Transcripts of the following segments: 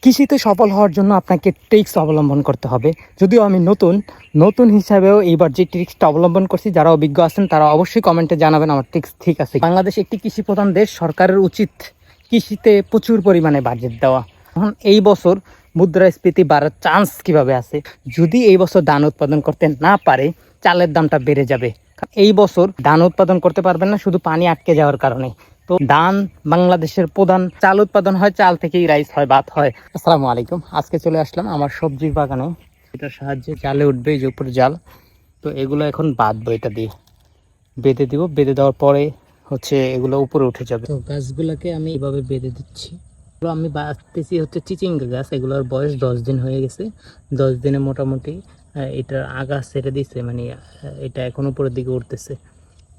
কৃষিতে সফল হওয়ার জন্য আপনাকে ট্রিক্স অবলম্বন করতে হবে। যদিও আমি নতুন হিসাবেও এইবার যে ট্রিক্সটা অবলম্বন করছি, যারা অভিজ্ঞ আছেন তারা অবশ্যই কমেন্টে জানাবেন আমার ট্রিক্স ঠিক আছে। বাংলাদেশ একটি কৃষি প্রধান দেশ, সরকারের উচিত কৃষিতে প্রচুর পরিমাণে বাজেট দেওয়া। এখন এই বছর মুদ্রাস্ফীতি বাড়ার চান্স কিভাবে আছে? যদি এই বছর ধান উৎপাদন করতে না পারে, চালের দামটা বেড়ে যাবে। এই বছর ধান উৎপাদন করতে পারবেন না শুধু পানি আটকে যাওয়ার কারণে। তো ধান বাংলাদেশের প্রধান, চাল উৎপাদন হয়, চাল থেকেই রাইস হয়, ভাত হয়। আসসালামু আলাইকুম। আজকে চলে আসলাম আমার সবজির বাগানে। এটার সাহায্যে জালে উঠবে, এই যে উপরে জাল। তো এগুলো এখন বাঁধবো, এটা দিয়ে বেঁধে দিব। বেঁধে দেওয়ার পরে হচ্ছে এগুলো উপরে উঠে যাবে। তো গাছগুলোকে আমি এভাবে বেঁধে দিচ্ছি। আমি বাঁধতেছি হচ্ছে চিচিঙ্গা গাছ। এগুলোর বয়স 10 দিন হয়ে গেছে। 10 দিনে মোটামুটি এটার আগা ছেড়ে দিছে, মানে এটা এখন উপরের দিকে উঠতেছে।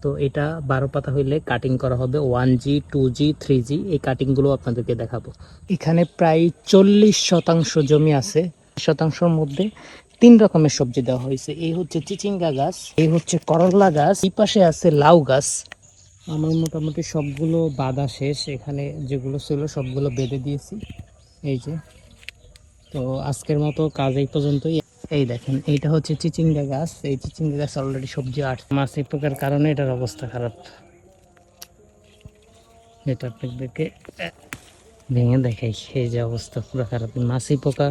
তো এটা 12 পাতা হইলে কাটিং করা হবে। 1G 2G 3G এই কাটিংগুলো আপনাদেরকে দেখাবো। এখানে প্রায় 40% জমি আছে। শতাংশের মধ্যে 3 রকমের সবজি দেওয়া হয়েছে। এই হচ্ছে চিচিঙ্গা গাছ, এই হচ্ছে করলা গাছ, এই পাশে আছে লাউ গাছ। আমার মোটামুটি সবগুলো বাঁধা শেষ। এখানে যেগুলো ছিল সবগুলো বেঁধে দিয়েছি। এই যে, তো আজকের মতো কাজ এই পর্যন্তই। এই দেখেন, এইটা হচ্ছে চিচিঙ্গা গাছ। এই চিচিঙ্গা গাছ অলরেডি সবজি মাছি পোকার কারণে এটার অবস্থা খারাপ। এটা আপনাদেরকে ভেঙে দেখাই। এই যে অবস্থা পুরো খারাপ, মাছি পোকা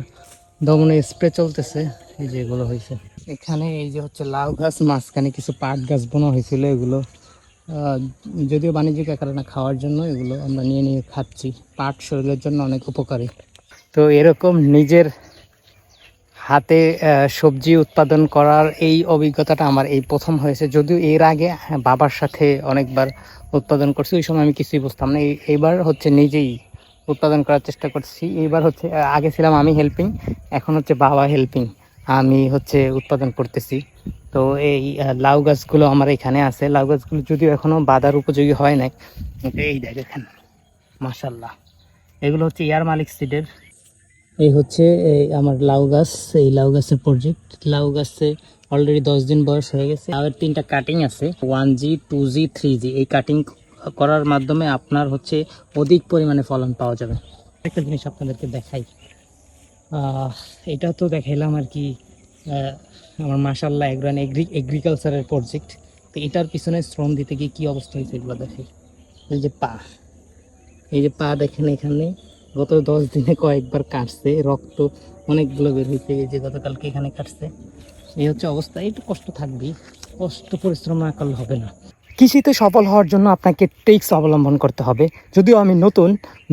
দমনে স্প্রে চলতেছে। এই যে এগুলো হয়েছে। এখানে এই যে হচ্ছে লাউ গাছ, মাঝখানে কিছু পাট গাছ বোনা হয়েছিল। এগুলো যদিও বাণিজ্যিক আকারে না, খাওয়ার জন্য এগুলো আমরা নিয়ে খাচ্ছি। পাট শরীরের জন্য অনেক উপকারী। তো এরকম নিজের হাতে সবজি উৎপাদন করার এই অভিজ্ঞতাটা আমার এই প্রথম হয়েছে। যদিও এর আগে বাবার সাথে অনেকবার উৎপাদন করছি, ওই সময় আমি কিছুই বুঝতাম না। এইবার হচ্ছে নিজেই উৎপাদন করার চেষ্টা করছি। এইবার হচ্ছে, আগে ছিলাম আমি হেল্পিং, এখন হচ্ছে বাবা হেল্পিং, আমি হচ্ছে উৎপাদন করতেছি। তো এই লাউ গাছগুলো আমার এখানে আছে। লাউ গাছগুলো যদিও এখনও বাঁধার উপযোগী হয় নাই। এই দেখেন, মাশাল্লাহ, এগুলো হচ্ছে ইয়ার মালিক সিডের। এই হচ্ছে আমার লাউ গাছ। এই লাউ গাছের প্রজেক্ট। লাউ গাছে অলরেডি 10 দিন বয়স হয়ে গেছে। আর 3টা কাটিং আছে, 1G 2G 3G। এই কাটিং করার মাধ্যমে আপনার হচ্ছে অধিক পরিমাণে ফলন পাওয়া যাবে। একটা জিনিস আপনাদেরকে দেখাই, এটা তো দেখাইলাম আর কি আমার মাশাল্লাহ এগ্রিকালচারের প্রজেক্ট। তো এটার পিছনে শ্রম দিতে গিয়ে কী অবস্থা হয়েছে এগুলো দেখাই। এই যে পা দেখেন, এখানে গত 10 দিনে কয়েকবার কাটছে, রক্ত অনেকগুলো বের হয়েছে। এই যে গতকালকে এখানে কাটছে। এই হচ্ছে অবস্থা। একটু কষ্ট থাকবেই, কষ্ট পরিশ্রম না করলে হবে না। কৃষিতে সফল হওয়ার জন্য আপনাকে ট্রিক্স অবলম্বন করতে হবে। যদিও আমি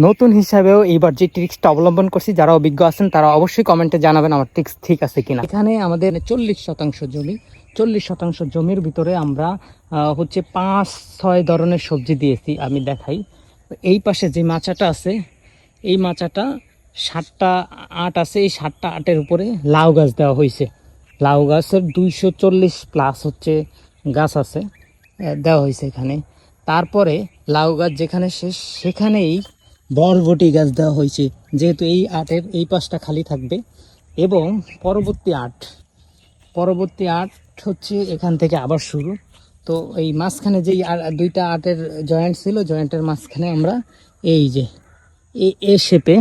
নতুন হিসাবেও এইবার যে ট্রিক্সটা অবলম্বন করছি, যারা অভিজ্ঞ আছেন তারা অবশ্যই কমেন্টে জানাবেন আমার ট্রিক্স ঠিক আছে কিনা। এখানে আমাদের 40% জমি। 40% জমির ভিতরে আমরা হচ্ছে 5-6 ধরনের সবজি দিয়েছি। আমি দেখাই, এই পাশে যে মাচাটা আছে, এই মাচাটা 7টা আট আছে। এই 7টা আটের উপরে লাউ গাছ দেওয়া হয়েছে। লাউ গাছের 240+ হচ্ছে গাছ আছে, দেওয়া হয়েছে এখানে। তারপরে লাউ গাছ যেখানে শেষ, সেখানেই বরবটি গাছ দেওয়া হয়েছে। যেহেতু এই আটের এই পাশটা খালি থাকবে, এবং পরবর্তী আট হচ্ছে এখান থেকে আবার শুরু। তো এই মাঝখানে যেই 2টা আটের জয়েন্ট ছিল, জয়েন্টের মাঝখানে আমরা এই যে এ শেপে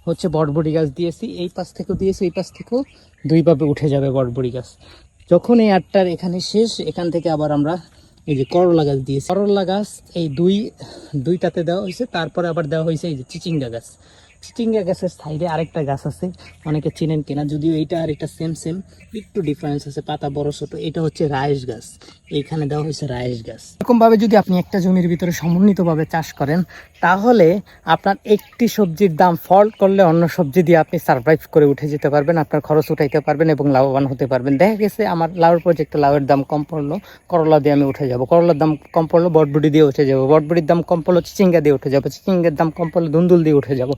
হচ্ছে বটবড়ি গাছ দিয়েছি। এই পাশ থেকেও দিয়েছি, এই পাশ থেকেও 2ভাবে উঠে যাবে বটবড়ি গাছ। যখন এই আটটার এখানে শেষ, এখান থেকে আবার আমরা এই যে করলা গাছ দিয়েছি। করলা গাছ এই দুইটাতে দেওয়া হয়েছে। তারপরে আবার দেওয়া হয়েছে এই যে চিচিঙ্গা গাছ। চিচিঙ্গা গাছের সাইডে আরেকটা গাছ আছে, অনেকে চিনেন কিনা, যদিও এইটা আর এটা সেম একটু ডিফারেন্স আছে, পাতা বড় ছোট। এটা হচ্ছে রাইস গাছ, এইখানে দেওয়া হয়েছে রাইস গাছ। এরকমভাবে যদি আপনি একটা জমির ভিতরে সমন্বিতভাবে চাষ করেন, তাহলে আপনার একটি সবজির দাম ফল্ট করলে অন্য সবজি দিয়ে আপনি সারভাইভ করে উঠে যেতে পারবেন, আপনার খরচ উঠাইতে পারবেন এবং লাভবান হতে পারবেন। দেখা গেছে আমার লাউর প্রজেক্টে লাউয়ের দাম কম পড়লো, করলা দিয়ে আমি উঠে যাব। করলার দাম কম পড়লো, বটবুটি দিয়ে উঠে যাব। বটবুটির দাম কম পড়লো, চিচিঙ্গা দিয়ে উঠে যাব। চিচিঙ্গার দাম কম পড়লো, ধুন্দুল দিয়ে উঠে যাব।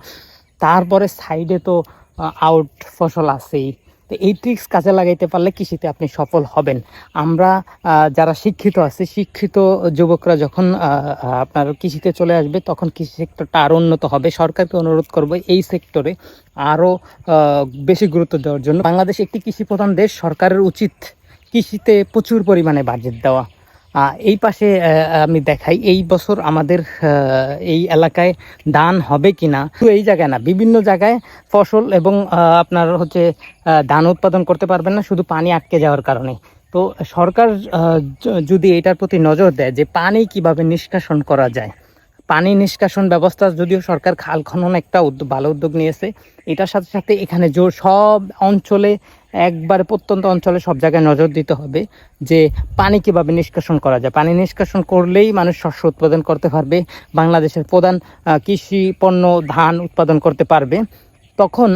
তারপরে সাইডে তো আউট ফসল আছেই। তো এই ট্রিক্স কাজে লাগাইতে পারলে কৃষিতে আপনি সফল হবেন। আমরা যারা শিক্ষিত আছে, শিক্ষিত যুবকরা যখন আপনার কৃষিতে চলে আসবে, তখন কৃষি সেক্টরটা আরও উন্নত হবে। সরকারকে অনুরোধ করব এই সেক্টরে আরও বেশি গুরুত্ব দেওয়ার জন্য। বাংলাদেশ একটি কৃষি প্রধান দেশ, সরকারের উচিত কৃষিতে প্রচুর পরিমাণে বাজেট দেওয়া। এই পাশে আমি দেখাই এই বছর আমাদের এই এলাকায় ধান হবে কিনা, তো এই জায়গায় না বিভিন্ন জায়গায় ফসল এবং আপনার হচ্ছে ধান উৎপাদন করতে পারবেন না শুধু পানি আটকে যাওয়ার কারণে। তো সরকার যদি এটার প্রতি নজর দেয় যে পানি কিভাবে নিষ্কাশন করা যায়, পানি নিষ্কাশন ব্যবস্থা যদিও সরকার খাল খনন একটা ভালো উদ্যোগ নিয়েছে, এটার সাথে সাথে এখানে সব অঞ্চলে একবারে প্রত্যন্ত অঞ্চলে সব জায়গায় নজর দিতে হবে যে পানি কিভাবে নিষ্কাশন করা যায়। পানি নিষ্কাশন করলেই মানুষ শস্য উৎপাদন করতে পারবে, বাংলাদেশের প্রধান কৃষি পণ্য ধান উৎপাদন করতে পারবে। তখন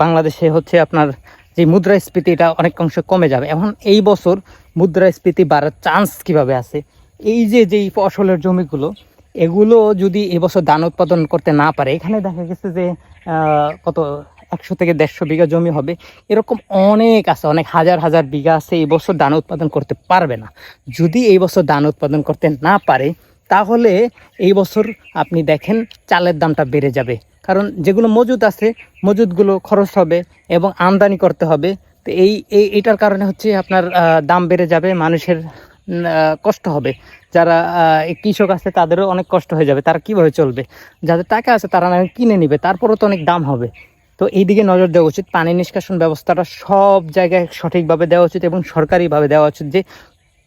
বাংলাদেশে হচ্ছে আপনার যে মুদ্রাস্ফীতি এটা অনেক অংশে কমে যাবে। এখন এই বছর মুদ্রাস্ফীতি বাড়ার চান্স কিভাবে আছে, এই যে যেই ফসলের জমিগুলো এগুলো যদি এবছর ধান উৎপাদন করতে না পারে, এখানে দেখা গেছে যে কত 100 থেকে 150 বিঘা জমি হবে, এরকম অনেক আছে, অনেক হাজার হাজার বিঘা আছে এই বছর ধান উৎপাদন করতে পারবে না। যদি এই বছর ধান উৎপাদন করতে না পারে তাহলে এই বছর আপনি দেখেন চালের দামটা বেড়ে যাবে, কারণ যেগুলো মজুদ আছে মজুদগুলো খরচ হবে এবং আমদানি করতে হবে। তো এইটার কারণে হচ্ছে আপনার দাম বেড়ে যাবে, মানুষের কষ্ট হবে, যারা কৃষক আছে তাদেরও অনেক কষ্ট হয়ে যাবে, তারা কিভাবে চলবে, যাদের টাকা আছে তারা না কিনে নিবে, তারপরও তো অনেক দাম হবে। তো এই দিকে নজর দেওয়া উচিত, পানি নিষ্কাশন ব্যবস্থাটা সব জায়গায় সঠিকভাবে দেওয়া উচিত এবং সরকারিভাবে দেওয়া উচিত, যে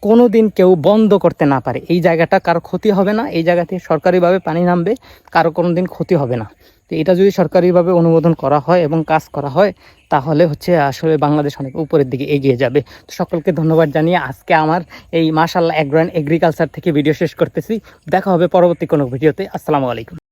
কোনো দিন কেউ বন্ধ করতে না পারে। এই জায়গাটা কারো ক্ষতি হবে না, এই জায়গা থেকে সরকারিভাবে পানি নামবে, কারো কোনো দিন ক্ষতি হবে না। তো এটা যদি সরকারিভাবে অনুমোদন করা হয় এবং কাজ করা হয় তাহলে হচ্ছে আসলে বাংলাদেশ অনেক উপরের দিকে এগিয়ে যাবে। তো সকলকে ধন্যবাদ জানিয়ে আজকে আমার এই মাশাআল্লাহ এগ্রো অ্যান্ড এগ্রিকালচার থেকে ভিডিও শেষ করতেছি। দেখা হবে পরবর্তী কোনো ভিডিওতে। আসসালামু আলাইকুম।